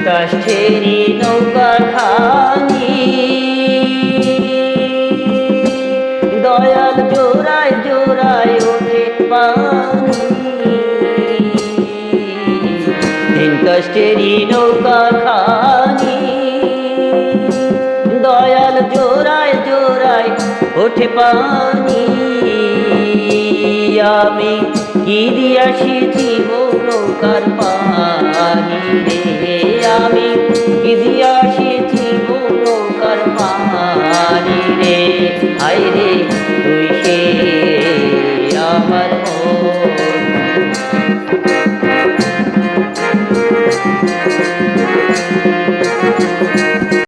কাষ্ঠেরি নৌকা খানি দয়াল জোড়ায় জোড়ায় ওঠে পানি তিন কাষ্ঠেরি নৌকা খানি দয়াল জোড়ায় জোড়ায় ওঠে পানি আমি কি দিয়াছি নৌকার পানি রে আমি কি দিয়াছি নৌকার পানি রে হায় রে তুই সে আমার মন